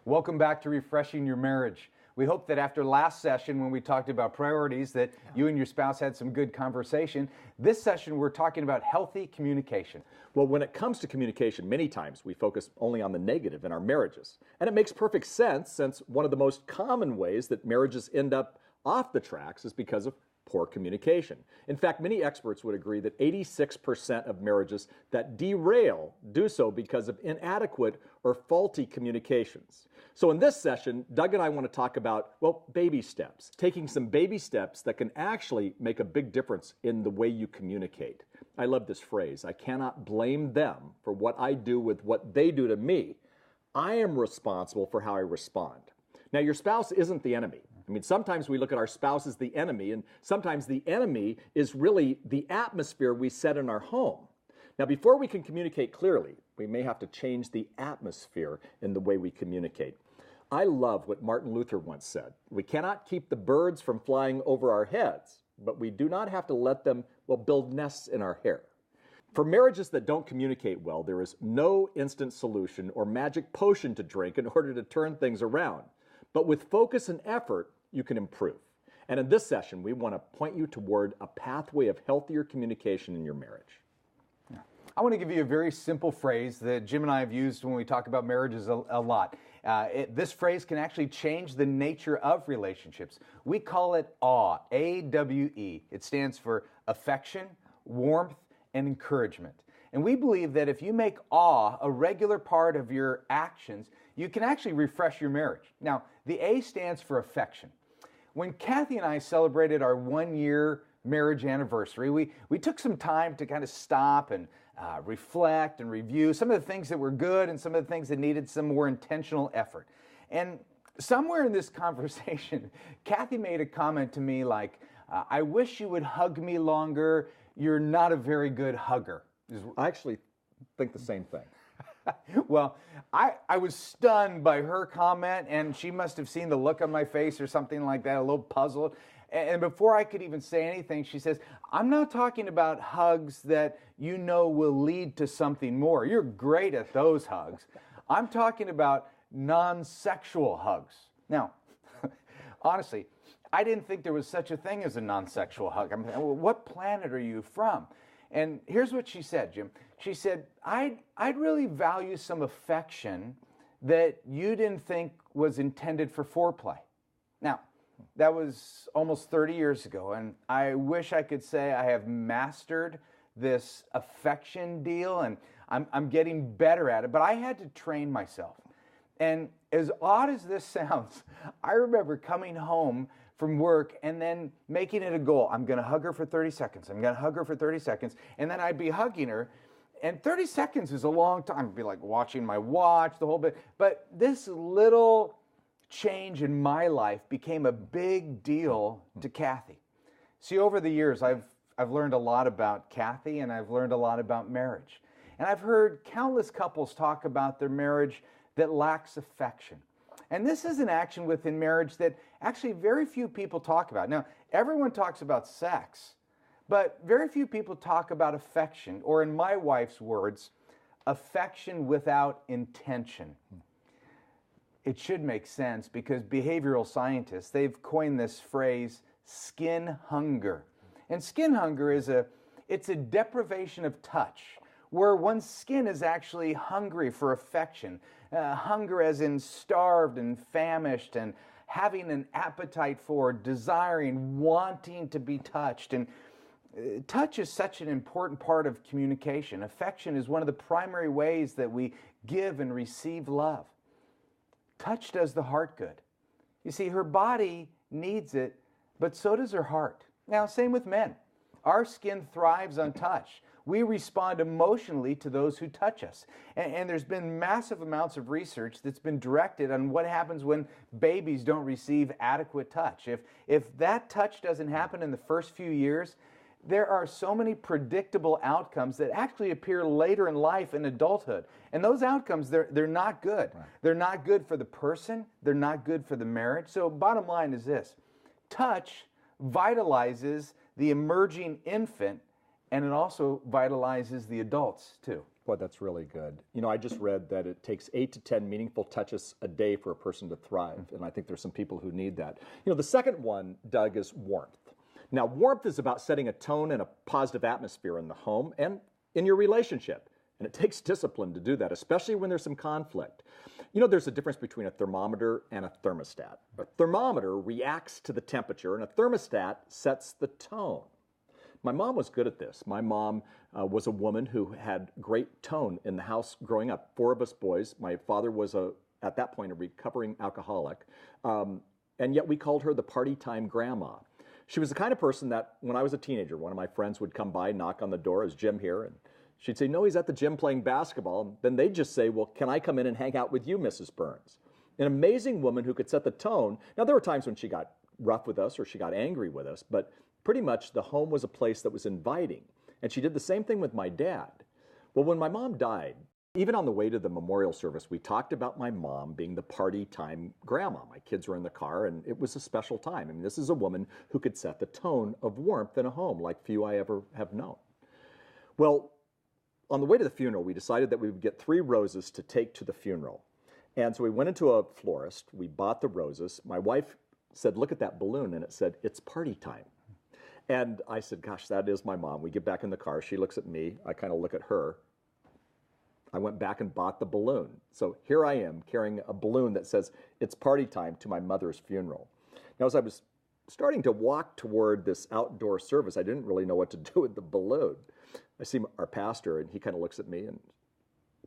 Welcome back to Refreshing Your Marriage. We hope that after last session when we talked about priorities that you and your spouse had some good conversation. This session we're talking about healthy communication. Well, when it comes to communication, many times we focus only on the negative in our marriages. And it makes perfect sense since one of the most common ways that marriages end up off the tracks is because of poor communication. In fact, many experts would agree that 86% of marriages that derail do so because of inadequate or faulty communications. So in this session, Doug and I want to talk about, well, baby steps, taking some baby steps that can actually make a big difference in the way you communicate. I love this phrase, I cannot blame them for what I do with what they do to me. I am responsible for how I respond. Now, your spouse isn't the enemy. I mean, sometimes we look at our spouse as the enemy, and sometimes the enemy is really the atmosphere we set in our home. Now, before we can communicate clearly, we may have to change the atmosphere in the way we communicate. I love what Martin Luther once said. We cannot keep the birds from flying over our heads, but we do not have to let them, build nests in our hair. For marriages that don't communicate well, there is no instant solution or magic potion to drink in order to turn things around. But with focus and effort, you can improve. And in this session, we want to point you toward a pathway of healthier communication in your marriage. I want to give you a very simple phrase that Jim and I have used when we talk about marriages a lot. This phrase can actually change the nature of relationships. We call it AWE, A-W-E. It stands for affection, warmth, and encouragement. And we believe that if you make awe a regular part of your actions, you can actually refresh your marriage. Now, the A stands for affection. When Kathy and I celebrated our 1-year marriage anniversary, we took some time to kind of stop and reflect and review some of the things that were good and some of the things that needed some more intentional effort. And somewhere in this conversation, Kathy made a comment to me like, I wish you would hug me longer. You're not a very good hugger. I actually think the same thing. Well, I was stunned by her comment, and she must have seen the look on my face or something like that, a little puzzled. And before I could even say anything, she says, I'm not talking about hugs that you know will lead to something more. You're great at those hugs. I'm talking about non-sexual hugs. Now, honestly, I didn't think there was such a thing as a non-sexual hug. I mean, what planet are you from? And here's what she said, Jim. She said, I'd really value some affection that you didn't think was intended for foreplay. Now, that was almost 30 years ago, and I wish I could say I have mastered this affection deal, and I'm getting better at it, but I had to train myself. And as odd as this sounds, I remember coming home from work and then making it a goal. I'm going to hug her for 30 seconds. I'm going to hug her for 30 seconds. And then I'd be hugging her. And 30 seconds is a long time. I'd be like watching my watch, the whole bit. But this little change in my life became a big deal to Kathy. See, over the years, I've learned a lot about Kathy, and I've learned a lot about marriage. And I've heard countless couples talk about their marriage that lacks affection. And this is an action within marriage that actually very few people talk about. Now, everyone talks about sex, but very few people talk about affection, or in my wife's words, affection without intention. It should make sense because behavioral scientists, they've coined this phrase, skin hunger. And skin hunger it's a deprivation of touch, where one's skin is actually hungry for affection. Hunger as in starved and famished and having an appetite for, desiring, wanting to be touched. And touch is such an important part of communication. Affection is one of the primary ways that we give and receive love. Touch does the heart good. You see, her body needs it, but so does her heart. Now, same with men. Our skin thrives on touch. We respond emotionally to those who touch us. And there's been massive amounts of research that's been directed on what happens when babies don't receive adequate touch. If that touch doesn't happen in the first few years, there are so many predictable outcomes that actually appear later in life in adulthood. And those outcomes, they're not good. Right. They're not good for the person. They're not good for the marriage. So bottom line is this. Touch vitalizes the emerging infant, and it also vitalizes the adults too. Boy, that's really good. You know, I just read that it takes 8 to 10 meaningful touches a day for a person to thrive, and I think there's some people who need that. You know, the second one, Doug, is warmth. Now, warmth is about setting a tone and a positive atmosphere in the home and in your relationship, and it takes discipline to do that, especially when there's some conflict. You know, there's a difference between a thermometer and a thermostat. A thermometer reacts to the temperature, and a thermostat sets the tone. My mom was good at this. My mom was a woman who had great tone in the house growing up. 4 of us boys. My father was, at that point, a recovering alcoholic. And yet we called her the party time grandma. She was the kind of person that when I was a teenager, one of my friends would come by, knock on the door, "Is Jim here?" And she'd say, "No, he's at the gym playing basketball." And then they'd just say, "Well, can I come in and hang out with you, Mrs. Burns?" An amazing woman who could set the tone. Now, there were times when she got rough with us or she got angry with us, but pretty much the home was a place that was inviting. And she did the same thing with my dad. Well, when my mom died, even on the way to the memorial service, we talked about my mom being the party time grandma. My kids were in the car, and it was a special time. I mean, this is a woman who could set the tone of warmth in a home like few I ever have known. Well, on the way to the funeral, we decided that we would get 3 roses to take to the funeral. And so we went into a florist. We bought the roses. My wife said, "Look at that balloon," and it said, "It's party time." And I said, "Gosh, that is my mom." We get back in the car. She looks at me. I kind of look at her. I went back and bought the balloon. So here I am carrying a balloon that says, "It's party time," to my mother's funeral. Now, as I was starting to walk toward this outdoor service, I didn't really know what to do with the balloon. I see our pastor, and he kind of looks at me and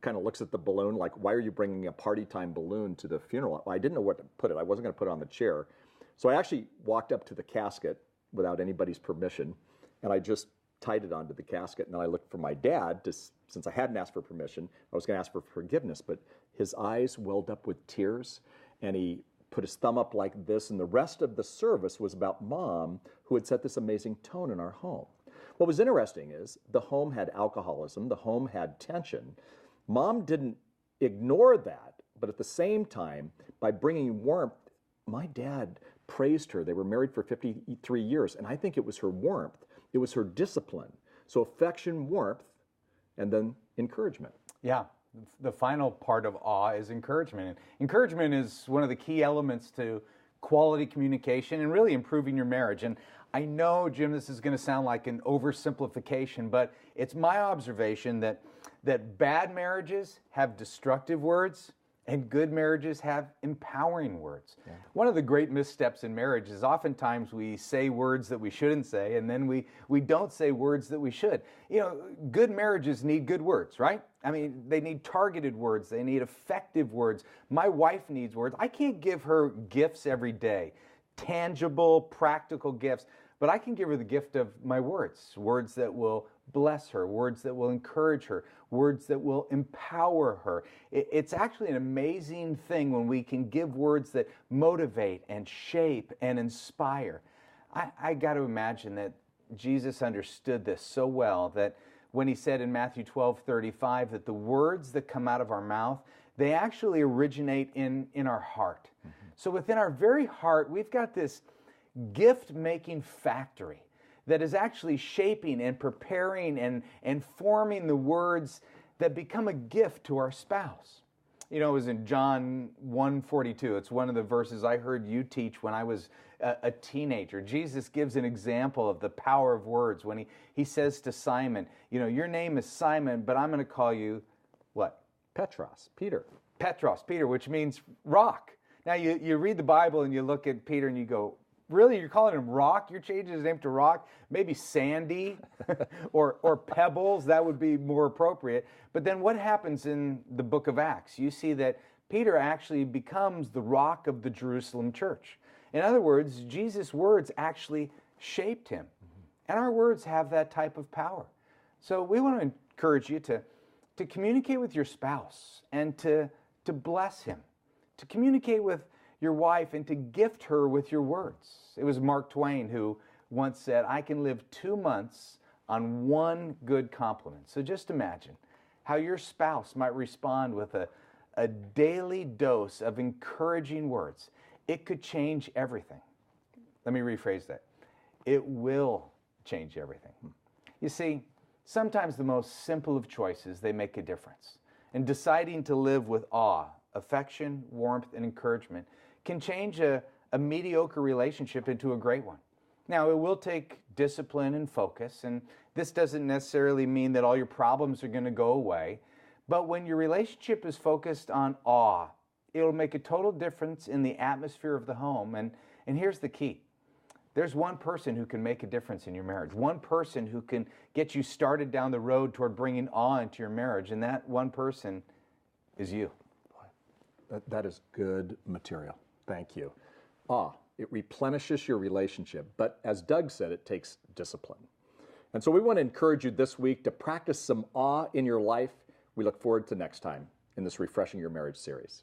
kind of looks at the balloon like, "Why are you bringing a party time balloon to the funeral?" Well, I didn't know where to put it. I wasn't going to put it on the chair. So I actually walked up to the casket without anybody's permission, and I just tied it onto the casket. And then I looked for my dad, since I hadn't asked for permission. I was going to ask for forgiveness, but his eyes welled up with tears, and he put his thumb up like this, and the rest of the service was about Mom, who had set this amazing tone in our home. What was interesting is the home had alcoholism, the home had tension. Mom didn't ignore that, but at the same time, by bringing warmth, my dad praised her. They were married for 53 years, and I think it was her warmth. It was her discipline. So affection, warmth, and then encouragement. Yeah, the final part of awe is encouragement. And encouragement is one of the key elements to quality communication and really improving your marriage. And I know, Jim, this is going to sound like an oversimplification, but it's my observation that bad marriages have destructive words and good marriages have empowering words. Yeah. One of the great missteps in marriage is oftentimes we say words that we shouldn't say, and then we don't say words that we should. You know, good marriages need good words, right? I mean, they need targeted words. They need effective words. My wife needs words. I can't give her gifts every day, tangible, practical gifts, but I can give her the gift of my words, words that will bless her, words that will encourage her, words that will empower her. It's actually an amazing thing when we can give words that motivate and shape and inspire. I got to imagine that Jesus understood this so well that when he said in Matthew 12:35 that the words that come out of our mouth, they actually originate in our heart. Mm-hmm. So within our very heart, we've got this gift-making factory that is actually shaping and preparing and forming the words that become a gift to our spouse. You know, it was in John 1:42. It's one of the verses I heard you teach when I was a teenager. Jesus gives an example of the power of words when he says to Simon, you know, your name is Simon, but I'm going to call you what? Petros, Peter. Petros, Peter, which means rock. Now, you read the Bible and you look at Peter and you go, really? You're calling him Rock? You're changing his name to Rock? Maybe Sandy or Pebbles. That would be more appropriate. But then what happens in the book of Acts? You see that Peter actually becomes the rock of the Jerusalem church. In other words, Jesus' words actually shaped him. And our words have that type of power. So we want to encourage you to communicate with your spouse and to bless him, to communicate with your wife and to gift her with your words. It was Mark Twain who once said, I can live 2 months on one good compliment. So just imagine how your spouse might respond with a daily dose of encouraging words. It could change everything. Let me rephrase that. It will change everything. You see, Sometimes the most simple of choices, they make a difference. And deciding to live with awe, affection, warmth, and encouragement can change a mediocre relationship into a great one. Now, it will take discipline and focus, and this doesn't necessarily mean that all your problems are going to go away. But when your relationship is focused on awe, it'll make a total difference in the atmosphere of the home. And here's the key. There's one person who can make a difference in your marriage, one person who can get you started down the road toward bringing awe into your marriage, and that one person is you. That is good material. Thank you. Awe, it replenishes your relationship, but as Doug said, it takes discipline. And so we want to encourage you this week to practice some awe in your life. We look forward to next time in this Refreshing Your Marriage series.